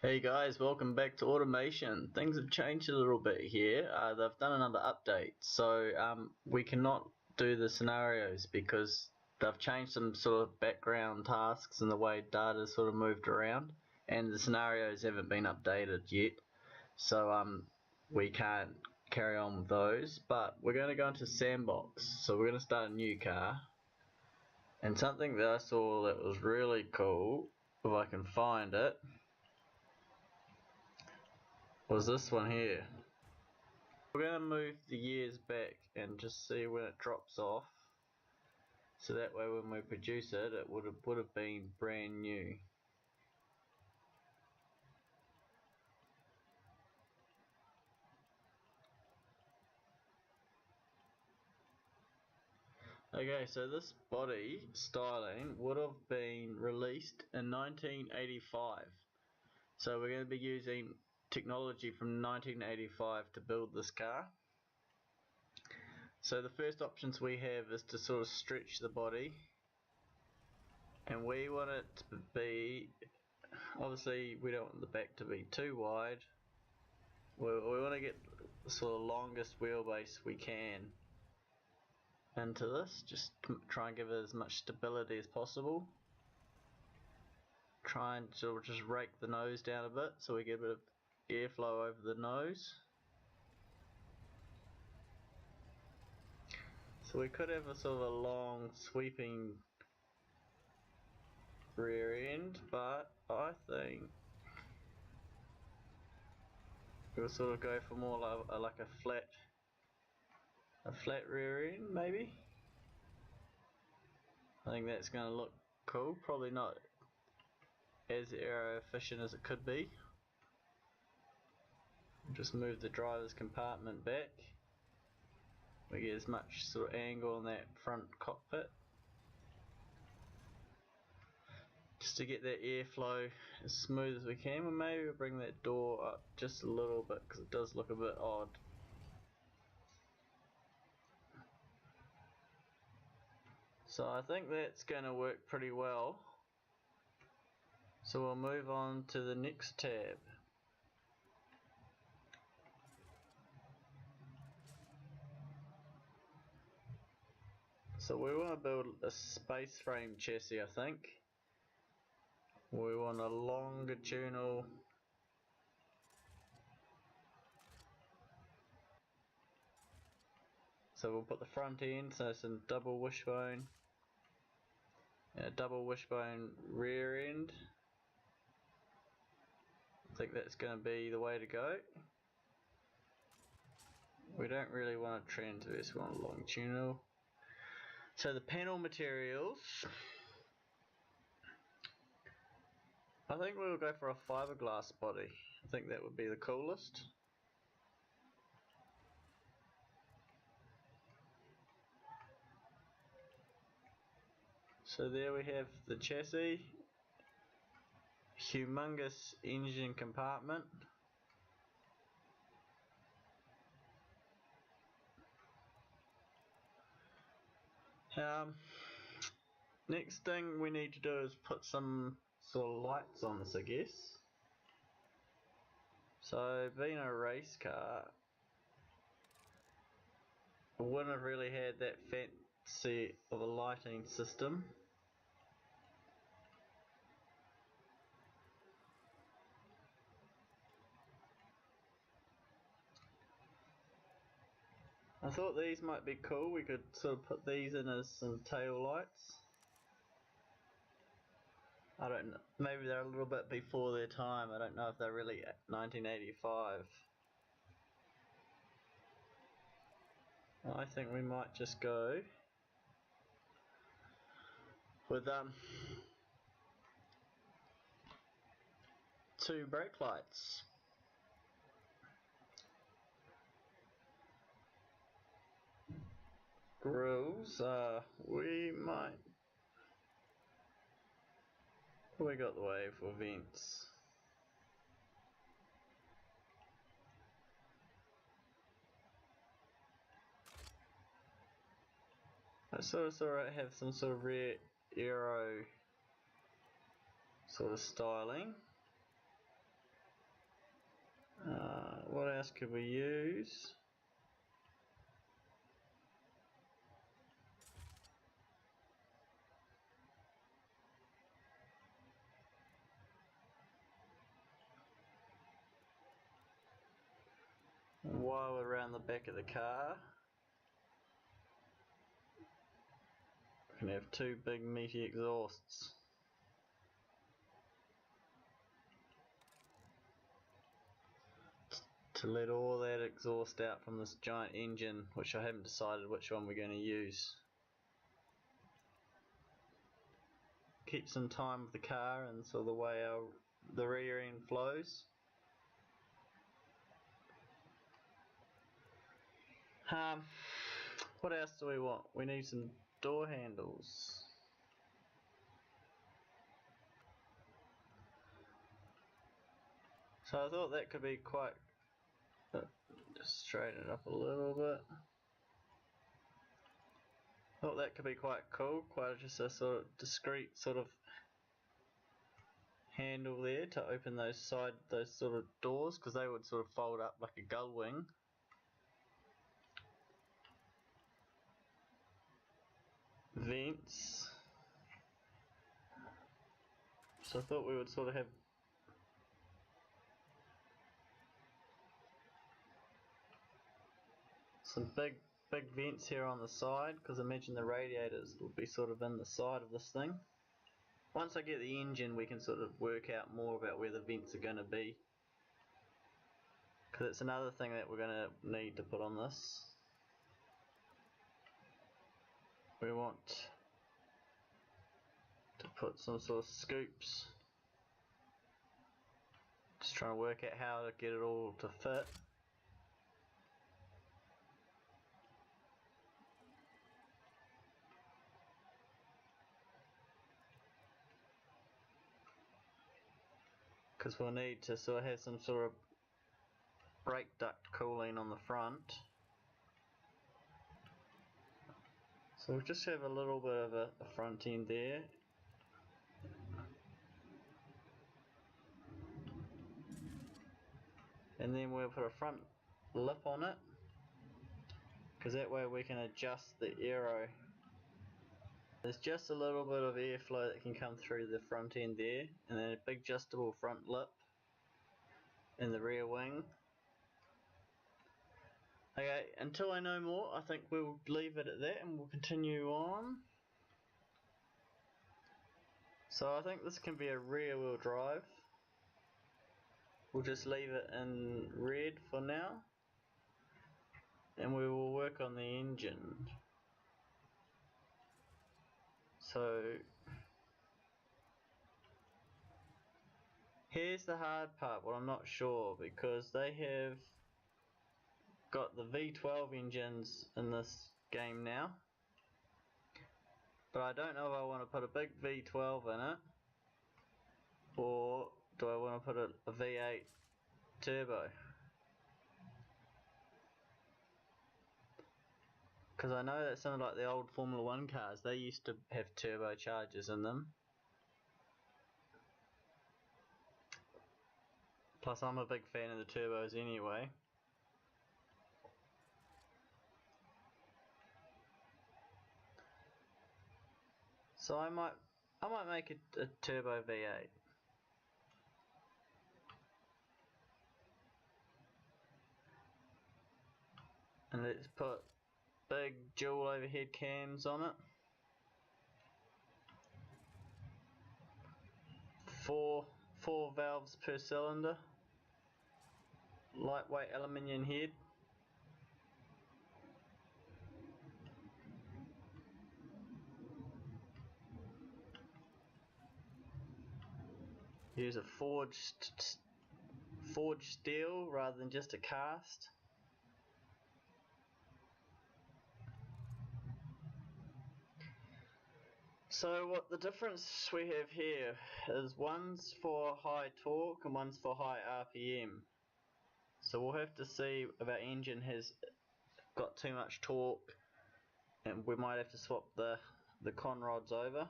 Hey guys, welcome back to Automation. Things have changed a little bit here. They've done another update, so we cannot do the scenarios because they've changed some sort of background tasks and the way data is sort of moved around, and the scenarios haven't been updated yet, so we can't carry on with those. But we're going to go into Sandbox, so we're going to start a new car. And something that I saw that was really cool, if I can find it, was this one here. We're going to move the years back and just see when it drops off, so that way when we produce it, it would have been brand new. Okay, so this body styling would have been released in 1985. So we're going to be using technology from 1985 to build this car. So the first options we have is to sort of stretch the body, and we want it to be, obviously we don't want the back to be too wide. We want to get the sort of longest wheelbase we can into this, just try and give it as much stability as possible. Try and sort of just rake the nose down a bit so we get a bit of airflow over the nose. So we could have a sort of a long sweeping rear end, but I think we'll sort of go for more like a flat rear end maybe. I think that's going to look cool, probably not as aero efficient as it could be. Just move the driver's compartment back. We get as much sort of angle on that front cockpit, just to get that airflow as smooth as we can. And maybe we'll bring that door up just a little bit because it does look a bit odd. So I think that's going to work pretty well. So we'll move on to the next tab. So we want to build a space frame chassis, I think. We want a longitudinal so we'll put the front end, so it's a double wishbone, and a double wishbone rear end. I think that's going to be the way to go. We don't really want a transverse, we want a longitudinal. So the panel materials, I think we'll go for a fiberglass body. I think that would be the coolest. So there we have the chassis, humongous engine compartment. Next thing we need to do is put some sort of lights on this, I guess. So being a race car, I wouldn't have really had that fancy of a lighting system. I thought these might be cool. We could sort of put these in as some tail lights. I don't know, maybe they're a little bit before their time. I don't know if they're really 1985. I think we might just go with 2 brake lights. Grills, we might. We got the way for vents. I sort of have some sort of rear aero sort of styling. What else could we use? While we're around the back of the car, we can have two big meaty exhausts. To let all that exhaust out from this giant engine, which I haven't decided which one we're going to use. Keeps in time with the car and so the way the rear end flows. What else do we want? We need some door handles. So I thought that could be quite, just straighten it up a little bit. Thought that could be quite cool, quite just a sort of discreet sort of handle there to open those sort of doors, because they would sort of fold up like a gull wing. Vents. So I thought we would sort of have some big vents here on the side, because imagine the radiators will be sort of in the side of this thing. Once I get the engine, we can sort of work out more about where the vents are going to be, because it's another thing that we're going to need to put on this. We want to put some sort of scoops. Just trying to work out how to get it all to fit. Because we'll need to sort of have some sort of brake duct cooling on the front. So we'll just have a little bit of a front end there. And then we'll put a front lip on it, because that way we can adjust the aero. There's just a little bit of airflow that can come through the front end there, and then a big adjustable front lip in the rear wing. Okay, until I know more, I think we'll leave it at that and we'll continue on. So I think this can be a rear wheel drive. We'll just leave it in red for now, and we will work on the engine. So here's the hard part. Well, I'm not sure, because they have got the V12 engines in this game now, but I don't know if I want to put a big V12 in it, or do I want to put a V8 turbo? Because I know that some of like the old Formula 1 cars, they used to have turbochargers in them. Plus I'm a big fan of the turbos anyway. So I might make a turbo V8. And let's put big dual overhead cams on it. 4 valves per cylinder. Lightweight aluminium head. Use a forged steel rather than just a cast. So what the difference we have here is one's for high torque and one's for high RPM. So we'll have to see if our engine has got too much torque, and we might have to swap the con rods over.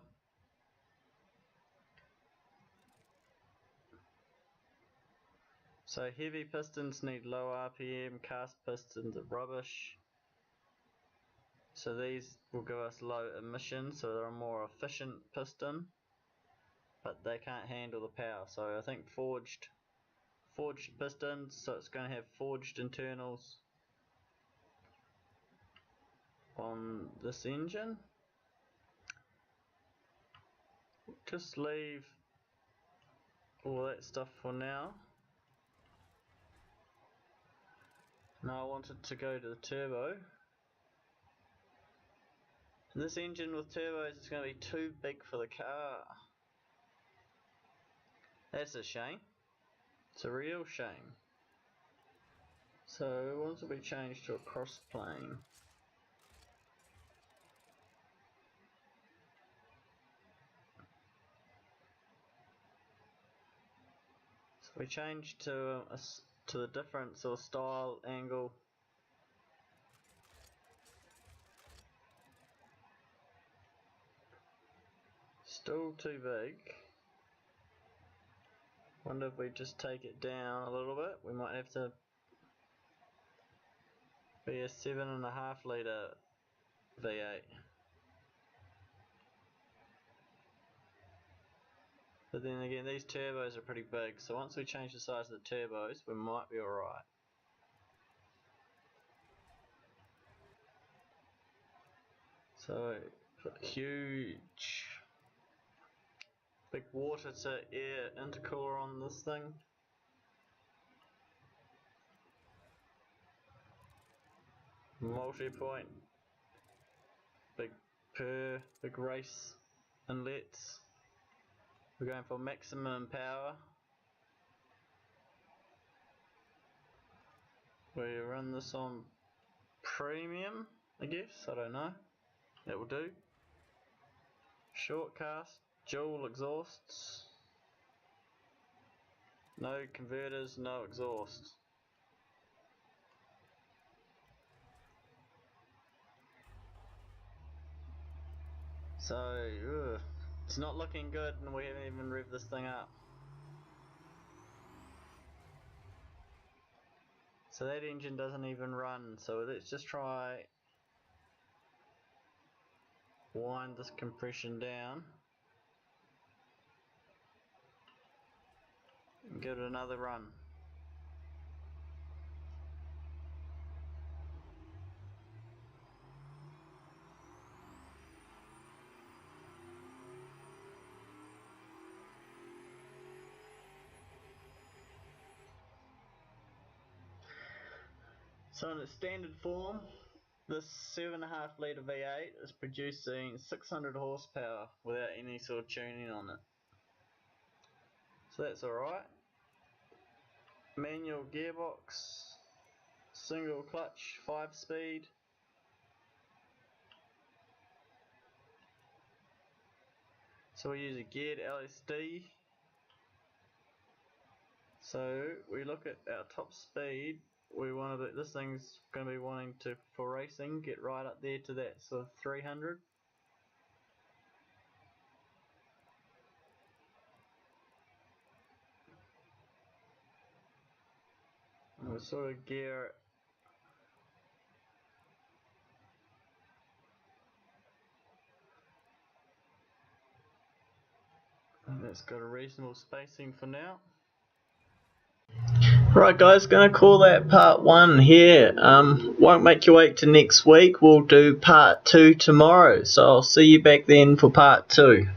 So heavy pistons need low RPM, cast pistons are rubbish. So these will give us low emissions, so they're a more efficient piston, but they can't handle the power. So I think forged pistons, so it's going to have forged internals on this engine. Just leave all that stuff for now. Now I wanted to go to the turbo. And this engine with turbos is going to be too big for the car. That's a shame. It's a real shame. So once we change to a cross plane. So we change to the different sort of style angle. Still too big. Wonder if we just take it down a little bit. We might have to be a 7.5 litre V8. But then again, these turbos are pretty big, so once we change the size of the turbos, we might be alright. So, huge, big water to air intercooler on this thing. Multi-point, big race inlets. We're going for maximum power. We run this on premium, I guess, I don't know. That will do. Short cast, dual exhausts. No converters, no exhaust. So, it's not looking good and we haven't even revved this thing up. So that engine doesn't even run, so let's just try wind this compression down and give it another run. So in its standard form, this 7.5 litre V8 is producing 600 horsepower without any sort of tuning on it. So that's alright. Manual gearbox, single clutch, 5-speed. So we use a geared LSD. So we look at our top speed. We want to, this thing's going to be wanting to, for racing, get right up there to that sort of 300. And we'll sort of gear it. And that's got a reasonable spacing for now. Right guys, gonna call that part 1 here. Won't make you wait till next week. We'll do part 2 tomorrow. So I'll see you back then for part 2.